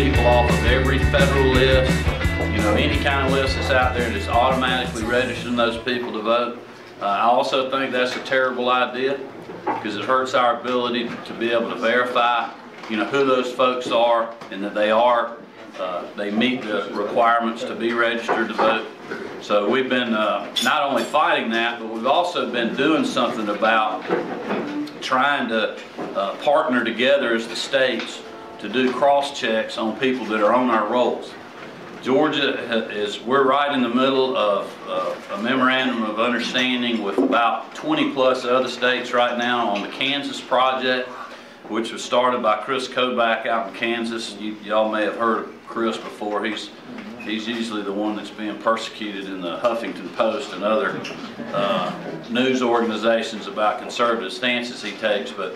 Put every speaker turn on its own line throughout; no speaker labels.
people off of every federal list, you know, any kind of list that's out there, just automatically registering those people to vote. I also think that's a terrible idea because it hurts our ability to be able to verify, you know, who those folks are and that they meet the requirements to be registered to vote. So we've been not only fighting that, but we've also been doing something about trying to partner together as the states to do cross checks on people that are on our rolls. Georgia we're right in the middle of a memorandum of understanding with about 20 plus other states right now on the Kansas project, which was started by Chris Kobach out in Kansas. Y'all may have heard of Chris before. He's usually the one that's being persecuted in the Huffington Post and other news organizations about conservative stances he takes. But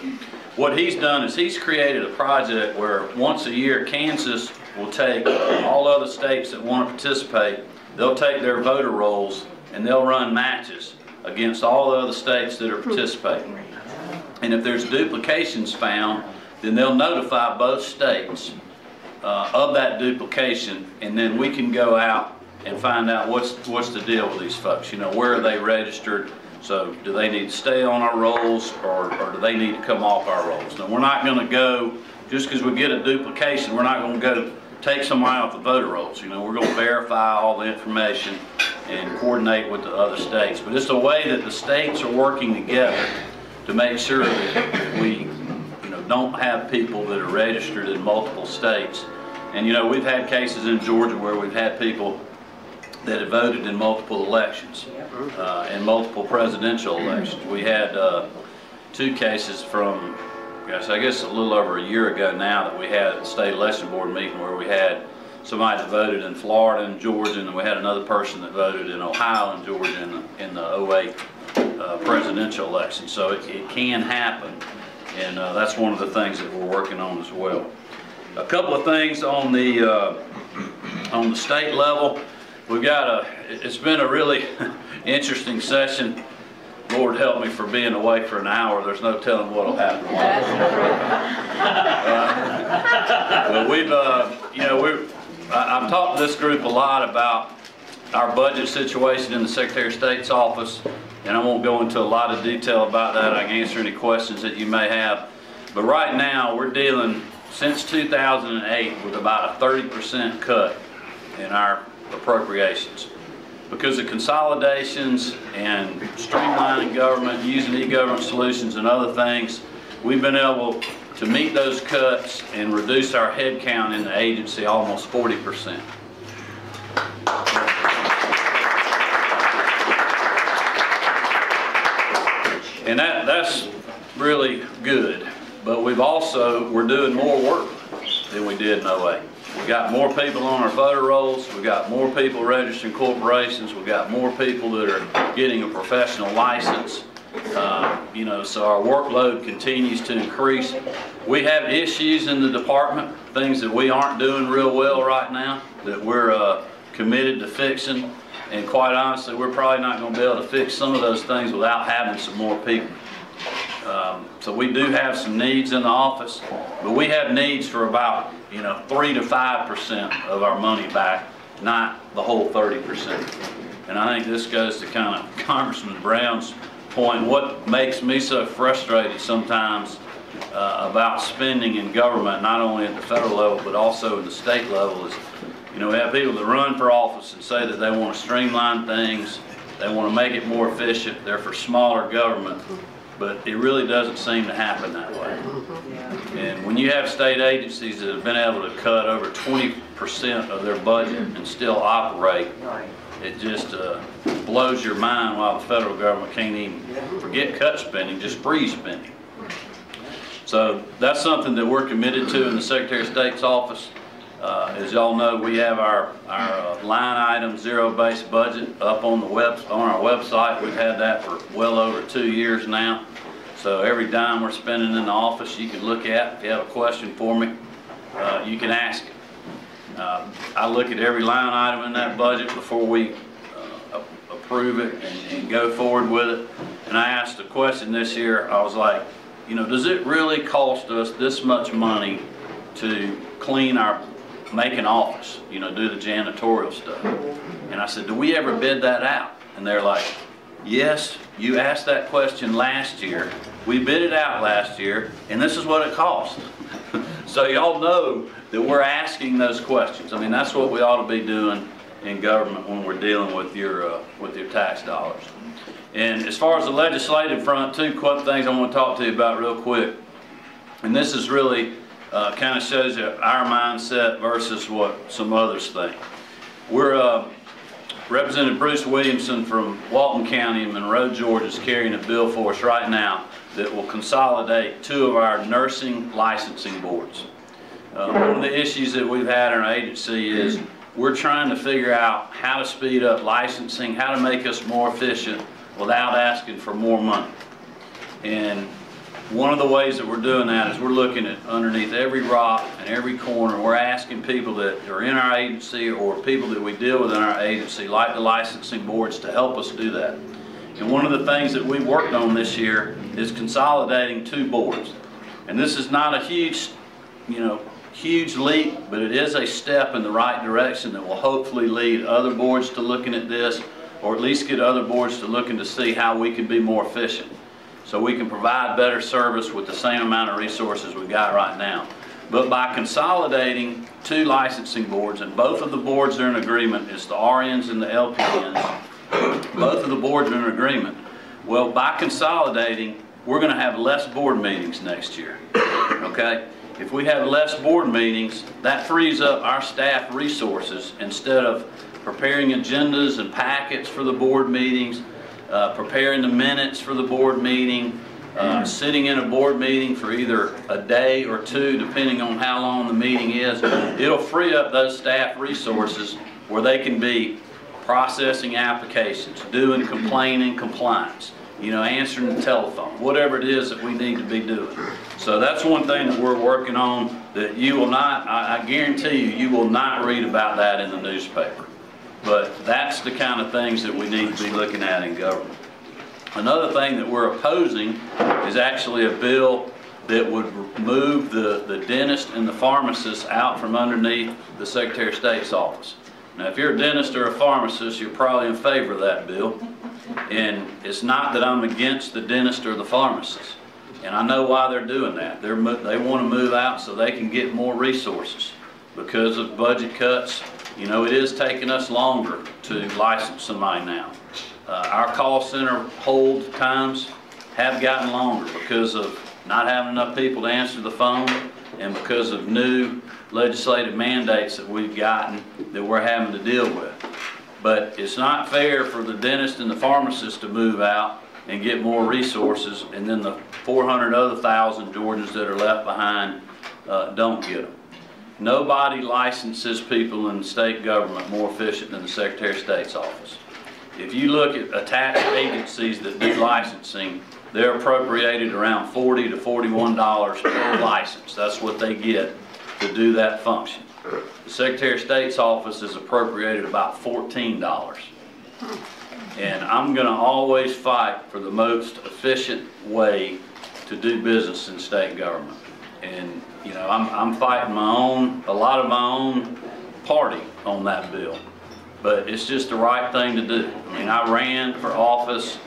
what he's done is he's created a project where once a year Kansas will take all other states that want to participate, they'll take their voter rolls and they'll run matches against all the other states that are participating. And if there's duplications found, then they'll notify both states of that duplication, and then we can go out and find out what's the deal with these folks. You know, where are they registered? So do they need to stay on our rolls, or do they need to come off our rolls? Now, we're not going to go, just because we get a duplication, we're not going to go take somebody off the voter rolls. You know, we're going to verify all the information and coordinate with the other states. But it's a way that the states are working together to make sure that we, you know, don't have people that are registered in multiple states. And you know, we've had cases in Georgia where we've had people that have voted in multiple elections, in multiple presidential elections. We had 2 cases from, I guess a little over a year ago now, that we had at the state election board meeting where we had somebody that voted in Florida and Georgia, and we had another person that voted in Ohio and Georgia in the 08 presidential election. So it can happen, and that's one of the things that we're working on as well. A couple of things on the state level. We've got it's been a really interesting session. Lord help me for being away for an hour. There's no telling what'll happen. But we've, you know, I've talked to this group a lot about our budget situation in the Secretary of State's office, and I won't go into a lot of detail about that. I can answer any questions that you may have. But right now, we're dealing, since 2008, with about a 30% cut in our appropriations. Because of consolidations and streamlining government, using e-government solutions and other things, we've been able to meet those cuts and reduce our head count in the agency almost 40%. And that's really good. But we're doing more work than we did in 08. We've got more people on our voter rolls. We've got more people registering corporations. We've got more people that are getting a professional license. You know, so our workload continues to increase. We have issues in the department, things that we aren't doing real well right now, that we're committed to fixing. And quite honestly, we're probably not going to be able to fix some of those things without having some more people. So we do have some needs in the office, but we have needs for about, you know, 3 to 5% of our money back, not the whole 30%. And I think this goes to kind of Congressman Brown's point. What makes me so frustrated sometimes about spending in government, not only at the federal level but also at the state level, is, you know, we have people that run for office and say that they want to streamline things, they want to make it more efficient, they're for smaller government. But it really doesn't seem to happen that way. And when you have state agencies that have been able to cut over 20% of their budget and still operate, it just blows your mind, while the federal government can't even forget cut spending, just freeze spending. So that's something that we're committed to in the Secretary of State's office. As y'all know, we have our line item zero-based budget up on our website. We've had that for well over 2 years now. So every dime we're spending in the office, you can look at. If you have a question for me, you can ask it. I look at every line item in that budget before we approve it and go forward with it. And I asked a question this year. I was like, you know, does it really cost us this much money to clean our make an office, you know, do the janitorial stuff. And I said, do we ever bid that out? And they're like, yes, you asked that question last year. We bid it out last year, and this is what it cost. So y'all know that we're asking those questions. I mean, that's what we ought to be doing in government when we're dealing with your tax dollars. And as far as the legislative front, two quick things I want to talk to you about real quick. And this is really kind of shows you our mindset versus what some others think. We're Representative Bruce Williamson from Walton County in Monroe, Georgia is carrying a bill for us right now that will consolidate two of our nursing licensing boards. One of the issues that we've had in our agency is we're trying to figure out how to speed up licensing, how to make us more efficient without asking for more money. And one of the ways that we're doing that is we're looking at underneath every rock and every corner. We're asking people that are in our agency or people that we deal with in our agency, like the licensing boards, to help us do that. And one of the things that we've worked on this year is consolidating two boards. And this is not a huge, huge leap, but it is a step in the right direction that will hopefully lead other boards to looking at this, or at least get other boards to looking to see how we can be more efficient, so we can provide better service with the same amount of resources we've got right now. But by consolidating two licensing boards, and both of the boards are in agreement, it's the RNs and the LPNs, both of the boards are in agreement. Well, by consolidating, we're going to have less board meetings next year, okay? If we have less board meetings, that frees up our staff resources. Instead of preparing agendas and packets for the board meetings, preparing the minutes for the board meeting, sitting in a board meeting for either a day or two, depending on how long the meeting is, it'll free up those staff resources where they can be processing applications, doing complaint and compliance, answering the telephone, whatever it is that we need to be doing. So that's one thing that we're working on that you will not, I guarantee you will not read about that in the newspaper. But that's the kind of things that we need to be looking at in government. Another thing that we're opposing is actually a bill that would move the dentist and the pharmacist out from underneath the Secretary of State's office. Now, if you're a dentist or a pharmacist, you're probably in favor of that bill. And it's not that I'm against the dentist or the pharmacist. And I know why they're doing that. They want to move out so they can get more resources. Because of budget cuts, it is taking us longer to license somebody now. Our call center hold times have gotten longer because of not having enough people to answer the phone and because of new legislative mandates that we've gotten that we're having to deal with. But it's not fair for the dentist and the pharmacist to move out and get more resources, and then the 400 other thousand Georgians that are left behind don't get them. Nobody licenses people in the state government more efficient than the Secretary of State's office. If you look at attached agencies that do licensing, they're appropriated around $40 to $41 per license. That's what they get to do that function. The Secretary of State's office is appropriated about $14. And I'm going to always fight for the most efficient way to do business in state government. And I'm fighting a lot of my own party on that bill. But it's just the right thing to do. I mean, I ran for office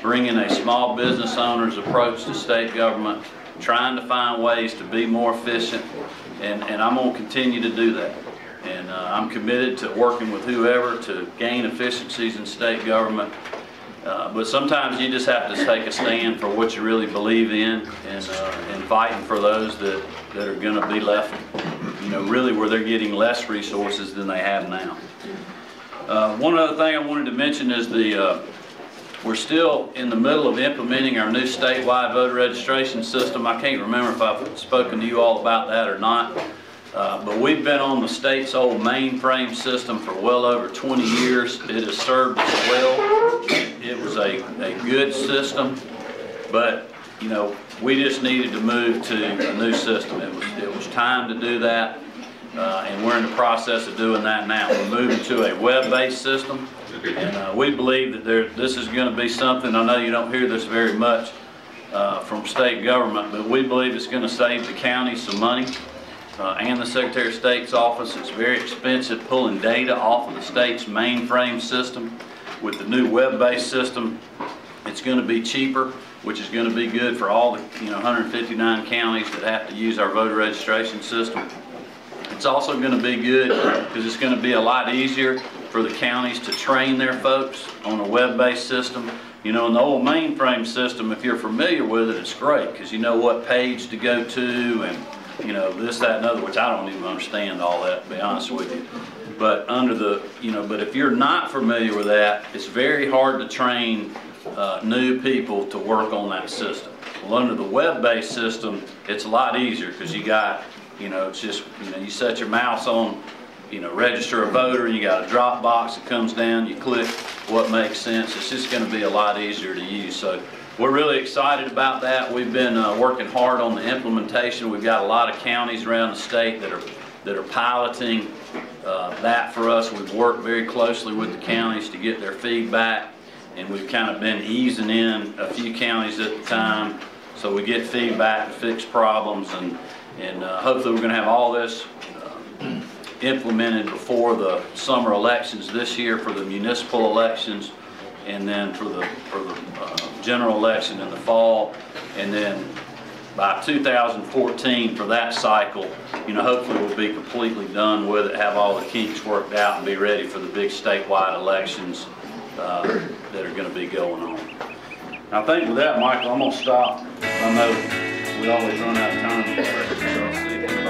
bringing a small business owner's approach to state government, trying to find ways to be more efficient, and I'm going to continue to do that. And I'm committed to working with whoever to gain efficiencies in state government. But sometimes you just have to take a stand for what you really believe in, and fighting for those that are going to be left, really where they're getting less resources than they have now. One other thing I wanted to mention is we're still in the middle of implementing our new statewide voter registration system. I can't remember if I've spoken to you all about that or not. But we've been on the state's old mainframe system for well over 20 years. It has served us well. It was a good system, but we just needed to move to a new system. It was time to do that, and we're in the process of doing that now. We're moving to a web-based system, and we believe that this is going to be something. I know you don't hear this very much from state government, but we believe it's going to save the county some money. and the Secretary of State's office. It's very expensive pulling data off of the state's mainframe system. With the new web-based system, it's going to be cheaper, which is going to be good for all the 159 counties that have to use our voter registration system. It's also going to be good because it's going to be a lot easier for the counties to train their folks on a web-based system. In the old mainframe system, if you're familiar with it, it's great because you know what page to go to and this, that, and other, which I don't even understand all that, to be honest with you. But but if you're not familiar with that, it's very hard to train new people to work on that system. Well, under the web-based system, it's a lot easier because you got, it's just, you set your mouse on, register a voter, and you got a drop box that comes down, you click what makes sense. It's just going to be a lot easier to use. So we're really excited about that. We've been working hard on the implementation. We've got a lot of counties around the state that are piloting that for us. We've worked very closely with the counties to get their feedback, and we've kind of been easing in a few counties at the time so we get feedback to fix problems, and hopefully we're going to have all this implemented before the summer elections this year for the municipal elections, and then for the general election in the fall, and then by 2014 for that cycle, hopefully we'll be completely done with it, have all the kinks worked out, and be ready for the big statewide elections that are going to be going on. I think with that, Michael, I'm going to stop. I know we always run out of time.